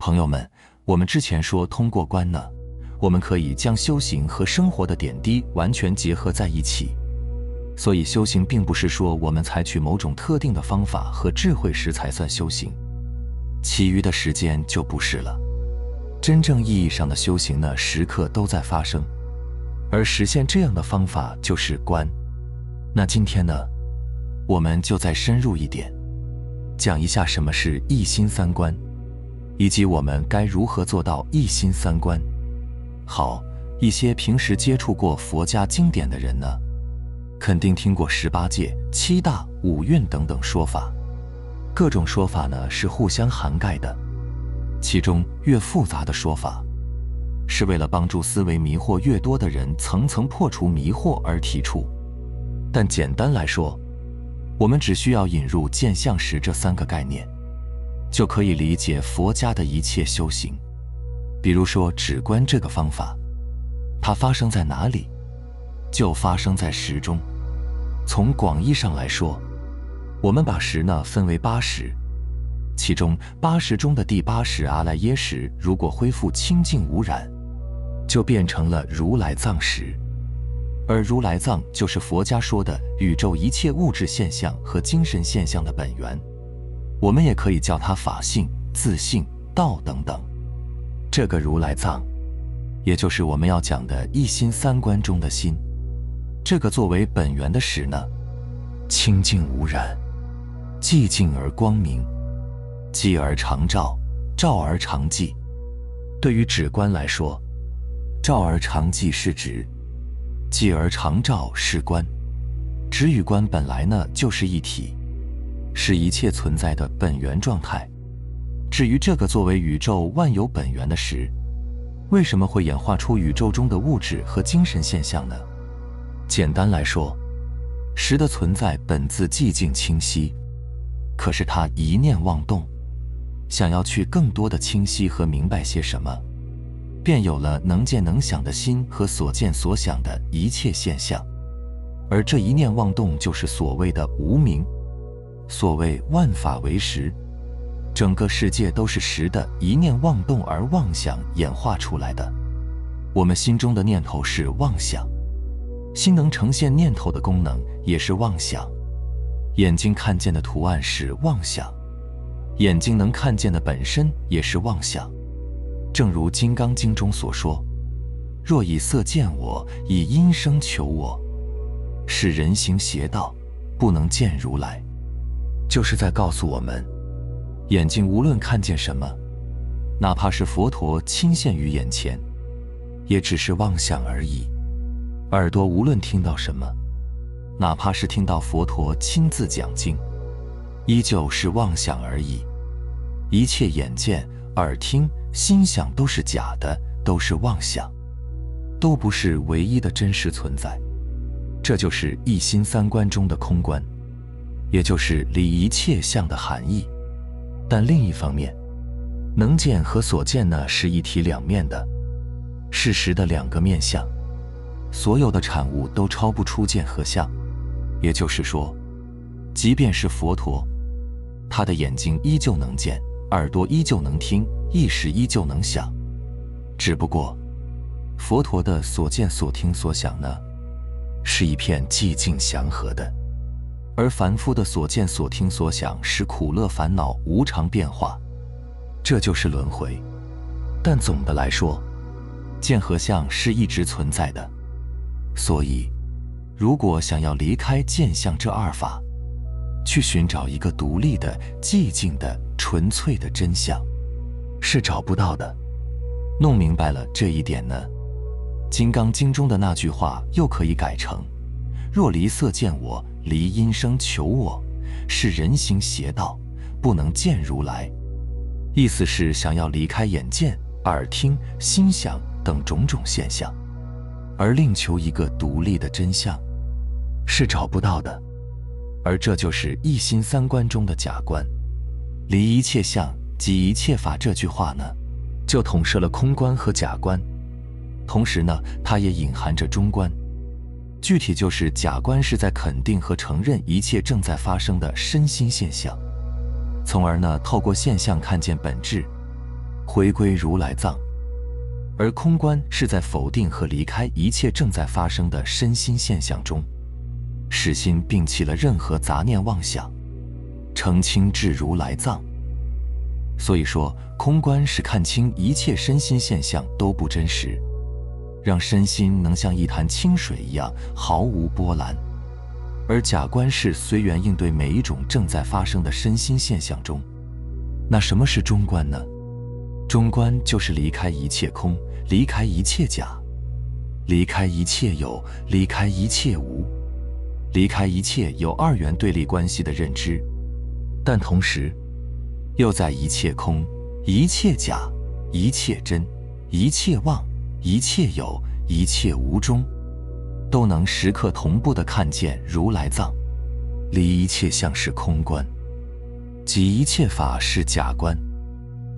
朋友们，我们之前说通过观呢，我们可以将修行和生活的点滴完全结合在一起。所以修行并不是说我们采取某种特定的方法和智慧时才算修行，其余的时间就不是了。真正意义上的修行呢，时刻都在发生，而实现这样的方法就是观。那今天呢，我们就再深入一点，讲一下什么是一心三观，以及我们该如何做到一心三观。好，一些平时接触过佛家经典的人呢，肯定听过18界、7大、5蕴等等说法，各种说法呢是互相涵盖的。其中越复杂的说法，是为了帮助思维迷惑越多的人层层破除迷惑而提出。但简单来说，我们只需要引入见相识这3个概念，就可以理解佛家的一切修行。比如说止观这个方法，它发生在哪里？就发生在识中。从广义上来说，我们把识呢分为8识，其中8识中的第8识阿赖耶识，如果恢复清净无染，就变成了如来藏识。而如来藏就是佛家说的宇宙一切物质现象和精神现象的本源，我们也可以叫它法性、自性、道等等。这个如来藏，也就是我们要讲的一心三观中的心。这个作为本源的识呢，清净无染，寂静而光明，寂而常照，照而常寂。对于止观来说，照而常寂是止，寂而常照是观。止与观本来呢就是一体，是一切存在的本源状态。至于这个作为宇宙万有本源的识，为什么会演化出宇宙中的物质和精神现象呢？简单来说，识的存在本自寂静清晰，可是它一念妄动，想要去更多的清晰和明白些什么，便有了能见能想的心和所见所想的一切现象。而这一念妄动就是所谓的无明。所谓万法为识，整个世界都是识的一念妄动而妄想演化出来的。我们心中的念头是妄想，心能呈现念头的功能也是妄想，眼睛看见的图案是妄想，眼睛能看见的本身也是妄想。正如《金刚经》中所说，若以色见我，以音声求我，是人行邪道，不能见如来。就是在告诉我们，眼睛无论看见什么，哪怕是佛陀亲现于眼前，也只是妄想而已。耳朵无论听到什么，哪怕是听到佛陀亲自讲经，依旧是妄想而已。一切眼见、耳听、心想都是假的，都是妄想，都不是唯一的真实存在。这就是一心三观中的空观，也就是离一切相的含义。但另一方面，能见和所见呢是一体两面的，是识的2个面相。所有的产物都超不出见和相，也就是说，即便是佛陀，他的眼睛依旧能见，耳朵依旧能听，意识依旧能想，只不过佛陀的所见所听所想呢，是一片寂静祥和的，而凡夫的所见所听所想是苦乐烦恼无常变化，这就是轮回。但总的来说，见和相是一直存在的。所以，如果想要离开见相这2法，去寻找一个独立的、寂静的、纯粹的真相，是找不到的。弄明白了这一点呢，《金刚经》中的那句话又可以改成：若离色见我，离音声求我，是人行邪道，不能见如来。意思是想要离开眼见、耳听、心想等种种现象，而另求一个独立的真相，是找不到的。而这就是一心三观中的假观。离一切相即一切法这句话呢，就统摄了空观和假观，同时呢，它也隐含着中观。具体就是假观是在肯定和承认一切正在发生的身心现象，从而呢，透过现象看见本质。回归如来藏。而空观是在否定和离开一切正在发生的身心现象中，使心摒弃了任何杂念妄想，澄清至如来藏。所以说，空观是看清一切身心现象都不真实，让身心能像一潭清水一样毫无波澜。而假观是随缘应对每一种正在发生的身心现象中。那什么是中观呢？中观就是离开一切空，离开一切假，离开一切有，离开一切无，离开一切有二元对立关系的认知，但同时又在一切空、一切假、一切真、一切妄、一切有、一切无中，都能时刻同步地看见如来藏。离一切相是空观，即一切法是假观，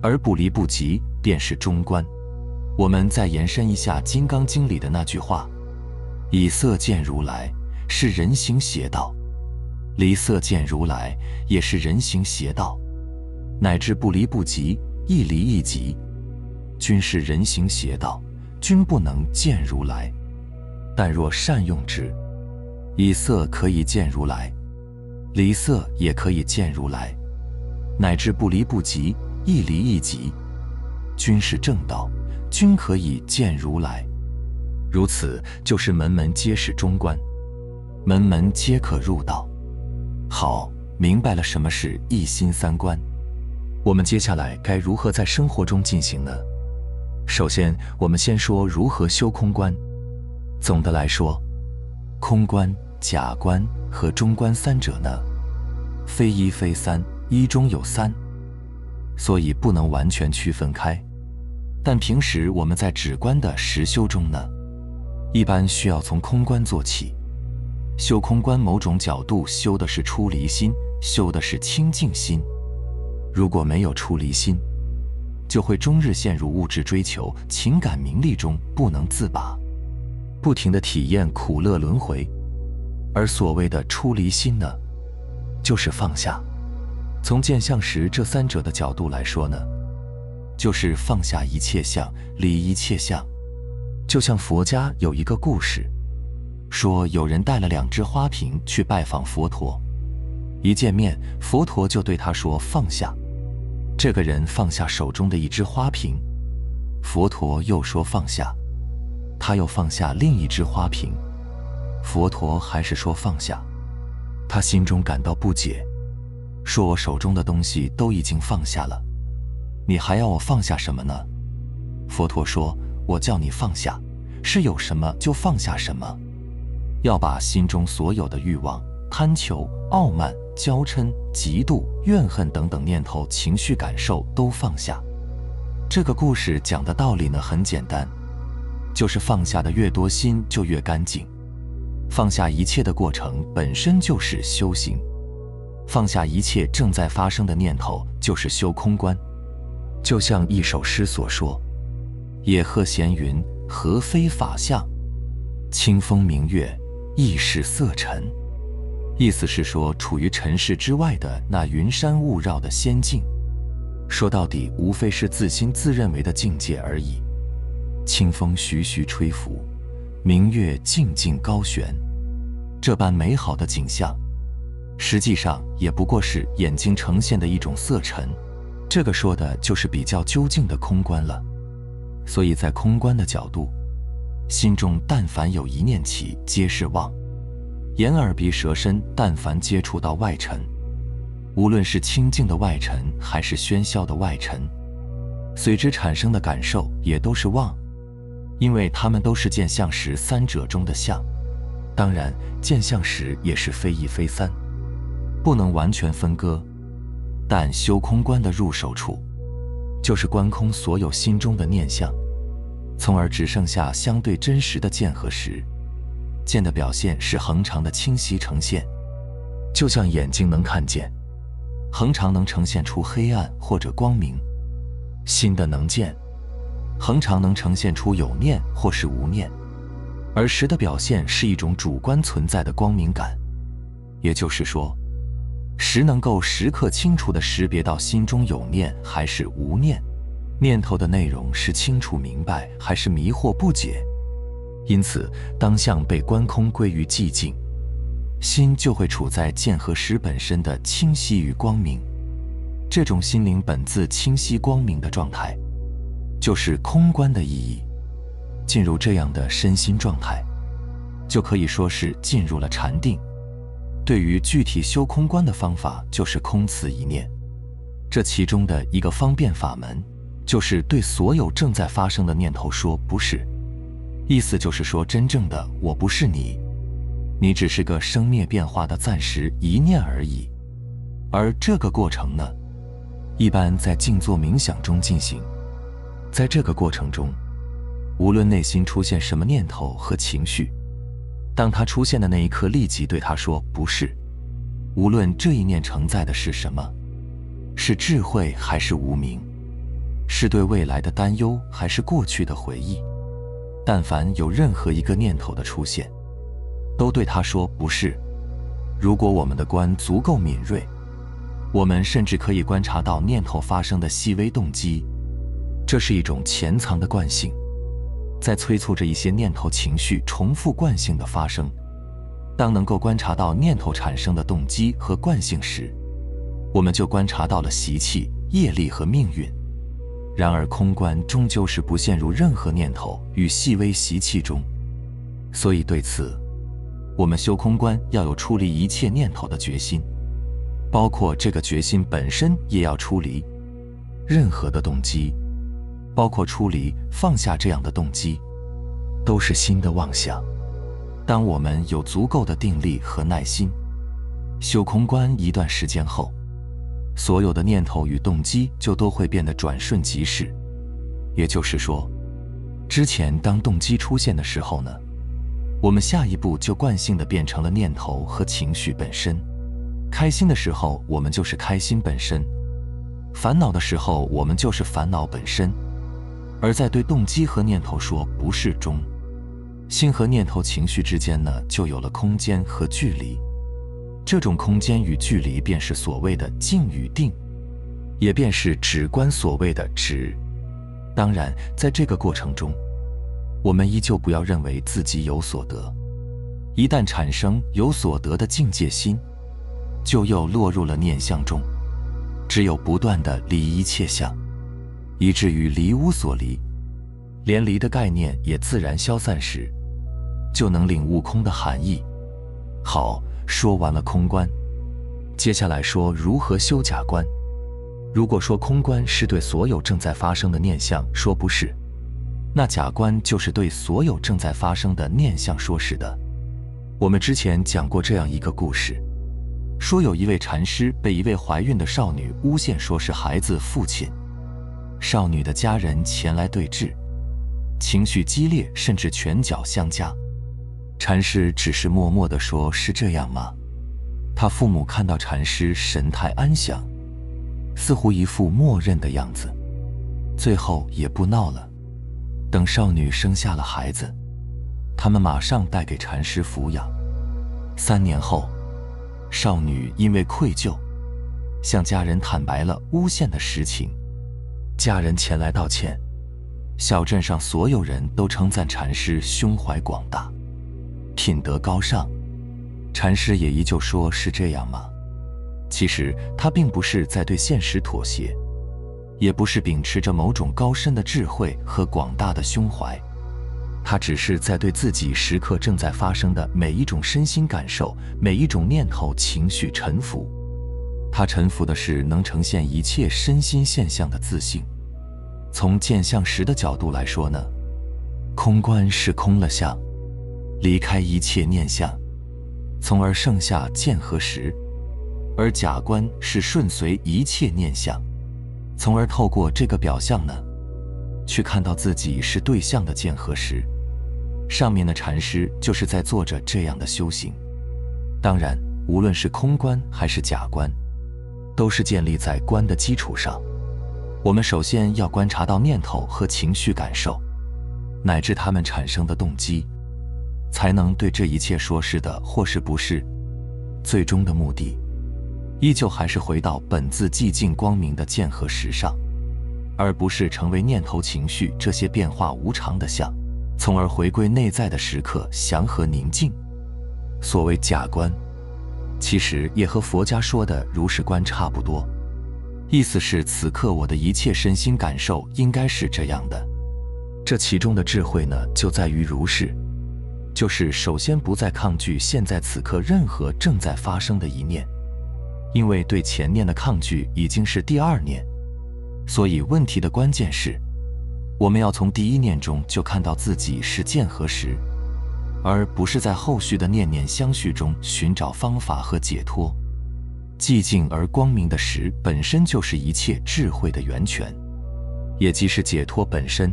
而不离不即便是中观。我们再延伸一下《金刚经》里的那句话：以色见如来，是人行邪道；离色见如来，也是人行邪道。乃至不离不即，一离一即，均是人行邪道，均不能见如来。但若善用之，以色可以见如来，离色也可以见如来，乃至不离不即，一离一即，均是正道，均可以见如来。如此就是门门皆是中观，门门皆可入道。好，明白了什么是一心三观。我们接下来该如何在生活中进行呢？首先，我们先说如何修空观。总的来说，空观、假观和中观三者呢，非一非三，一中有三，所以不能完全区分开。但平时我们在止观的实修中呢，一般需要从空观做起。修空观某种角度修的是出离心，修的是清净心。如果没有出离心，就会终日陷入物质追求、情感名利中不能自拔，不停地体验苦乐轮回。而所谓的出离心呢，就是放下。从见相识这三者的角度来说呢，就是放下一切相，离一切相。就像佛家有一个故事，说有人带了2只花瓶去拜访佛陀，一见面，佛陀就对他说放下。这个人放下手中的1只花瓶，佛陀又说放下，他又放下另1只花瓶，佛陀还是说放下。他心中感到不解，说我手中的东西都已经放下了，你还要我放下什么呢？佛陀说，我叫你放下，是有什么就放下什么，要把心中所有的欲望、贪求、傲慢、骄嗔、嫉妒、怨恨等等念头、情绪感受都放下。这个故事讲的道理呢很简单，就是放下的越多，心就越干净。放下一切的过程本身就是修行，放下一切正在发生的念头就是修空观。就像一首诗所说：野鹤闲云，何非法相；清风明月，亦是色尘。意思是说，处于尘世之外的那云山雾绕的仙境，说到底无非是自心自认为的境界而已。清风徐徐吹拂，明月静静高悬，这般美好的景象，实际上也不过是眼睛呈现的一种色尘。这个说的就是比较究竟的空观了。所以在空观的角度，心中但凡有一念起，皆是妄；眼耳鼻舌身但凡接触到外尘，无论是清净的外尘还是喧嚣的外尘，随之产生的感受也都是妄，因为它们都是见相识三者中的相。当然，见相识也是非一非三，不能完全分割。但修空观的入手处，就是观空所有心中的念相，从而只剩下相对真实的见和识。见的表现是恒常的清晰呈现，就像眼睛能看见，恒常能呈现出黑暗或者光明；心的能见，恒常能呈现出有念或是无念。而识的表现是一种主观存在的光明感，也就是说，识能够时刻清楚地识别到心中有念还是无念，念头的内容是清楚明白还是迷惑不解。因此，当相被观空归于寂静，心就会处在见和识本身的清晰与光明。这种心灵本自清晰光明的状态，就是空观的意义。进入这样的身心状态，就可以说是进入了禅定。对于具体修空观的方法，就是空此一念。这其中的一个方便法门，就是对所有正在发生的念头说不是。意思就是说，真正的我不是你，你只是个生灭变化的暂时一念而已。而这个过程呢，一般在静坐冥想中进行。在这个过程中，无论内心出现什么念头和情绪，当它出现的那一刻，立即对它说不是。无论这一念承载的是什么，是智慧还是无明，是对未来的担忧还是过去的回忆，但凡有任何一个念头的出现，都对它说不是。如果我们的观足够敏锐，我们甚至可以观察到念头发生的细微动机，这是一种潜藏的惯性，在催促着一些念头情绪重复惯性的发生。当能够观察到念头产生的动机和惯性时，我们就观察到了习气、业力和命运。然而空观终究是不陷入任何念头与细微习气中，所以对此，我们修空观要有出离一切念头的决心，包括这个决心本身也要出离任何的动机，包括出离放下这样的动机，都是心的妄想。当我们有足够的定力和耐心，修空观一段时间后，所有的念头与动机就都会变得转瞬即逝。也就是说，之前当动机出现的时候呢，我们下一步就惯性地变成了念头和情绪本身。开心的时候，我们就是开心本身；烦恼的时候，我们就是烦恼本身。而在对动机和念头说不是中，心和念头情绪之间呢，就有了空间和距离。这种空间与距离便是所谓的静与定，也便是止观所谓的止。当然，在这个过程中，我们依旧不要认为自己有所得。一旦产生有所得的境界心，就又落入了念相中。只有不断地离一切相，以至于离无所离，连离的概念也自然消散时，就能领悟空的含义。好，说完了空观，接下来说如何修假观。如果说空观是对所有正在发生的念相说不是，那假观就是对所有正在发生的念相说是的。我们之前讲过这样一个故事，说有一位禅师被一位怀孕的少女诬陷说是孩子父亲，少女的家人前来对质，情绪激烈，甚至拳脚相加。禅师只是默默地说：“是这样吗？”他父母看到禅师神态安详，似乎一副默认的样子，最后也不闹了。等少女生下了孩子，他们马上带给禅师抚养。3年后，少女因为愧疚，向家人坦白了诬陷的实情。家人前来道歉，小镇上所有人都称赞禅师胸怀广大，品德高尚。禅师也依旧说：“是这样吗？”其实他并不是在对现实妥协，也不是秉持着某种高深的智慧和广大的胸怀，他只是在对自己时刻正在发生的每一种身心感受、每一种念头情绪臣服。他臣服的是能呈现一切身心现象的自性。从见相识的角度来说呢，空观是空了相，离开一切念相，从而剩下见和识；而假观是顺随一切念相，从而透过这个表象呢，去看到自己是对象的见和识。上面的禅师就是在做着这样的修行。当然，无论是空观还是假观，都是建立在观的基础上。我们首先要观察到念头和情绪感受，乃至它们产生的动机，才能对这一切说是的或是不是。最终的目的，依旧还是回到本自寂静光明的见和识上。而不是成为念头、情绪这些变化无常的相，从而回归内在的时刻祥和宁静。所谓假观，其实也和佛家说的如是观差不多，意思是此刻我的一切身心感受应该是这样的。这其中的智慧呢，就在于如是，就是首先不再抗拒现在此刻任何正在发生的一念，因为对前念的抗拒已经是第二念，所以问题的关键是，我们要从第一念中就看到自己是见何时，而不是在后续的念念相续中寻找方法和解脱。寂静而光明的时本身就是一切智慧的源泉，也即是解脱本身。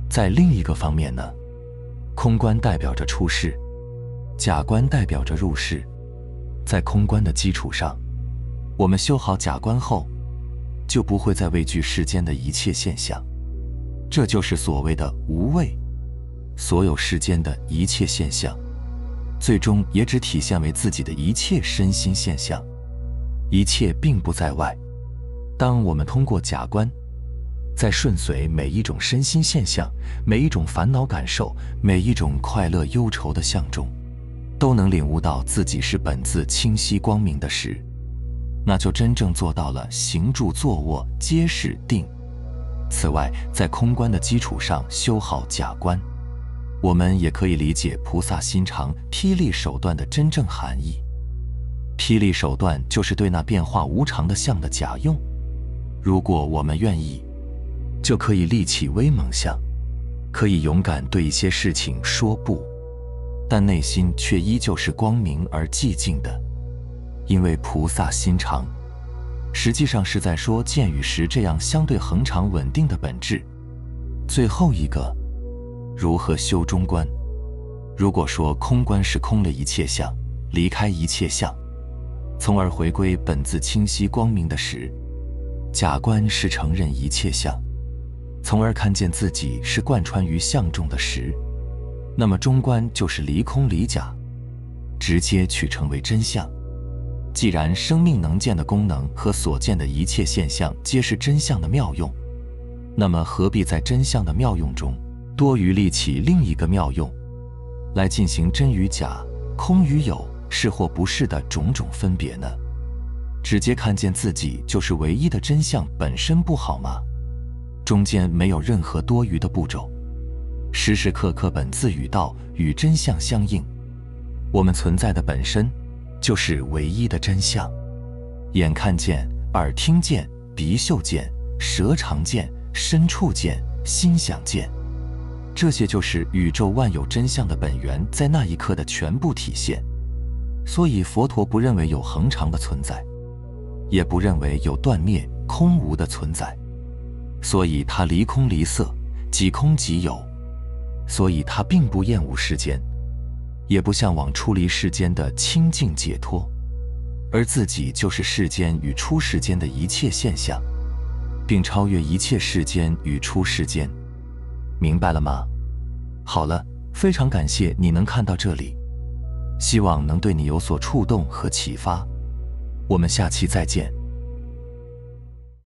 在另一个方面呢，空观代表着出世，假观代表着入世。在空观的基础上，我们修好假观后，就不会再畏惧世间的一切现象，这就是所谓的无畏。所有世间的一切现象，最终也只体现为自己的一切身心现象，一切并不在外。当我们通过假观，在顺随每一种身心现象，每一种烦恼感受，每一种快乐忧愁的相中，都能领悟到自己是本自清晰光明的时，那就真正做到了行住坐卧皆是定。此外，在空观的基础上修好假观，我们也可以理解菩萨心肠霹雳手段的真正含义。霹雳手段就是对那变化无常的相的假用，如果我们愿意，就可以立起威猛相，可以勇敢对一些事情说不，但内心却依旧是光明而寂静的。因为菩萨心肠实际上是在说见与识这样相对恒常稳定的本质。最后一个，如何修中观？如果说空观是空了一切相，离开一切相，从而回归本自清晰光明的时，假观是承认一切相，从而看见自己是贯穿于相中的时，那么中观就是离空离假，直接去成为真相。既然生命能见的功能和所见的一切现象皆是真相的妙用，那么何必在真相的妙用中多余立起另一个妙用，来进行真与假、空与有、是或不是的种种分别呢？直接看见自己就是唯一的真相本身不好吗？中间没有任何多余的步骤，时时刻刻本自与道与真相相应。我们存在的本身就是唯一的真相，眼看见，耳听见，鼻嗅见，舌尝见，身触见，心想见，这些就是宇宙万有真相的本源在那一刻的全部体现。所以佛陀不认为有恒常的存在，也不认为有断灭空无的存在，所以他离空离色，即空即有。所以他并不厌恶世间，也不向往出离世间的清净解脱，而自己就是世间与出世间的一切现象，并超越一切世间与出世间。明白了吗？好了，非常感谢你能看到这里，希望能对你有所触动和启发。我们下期再见。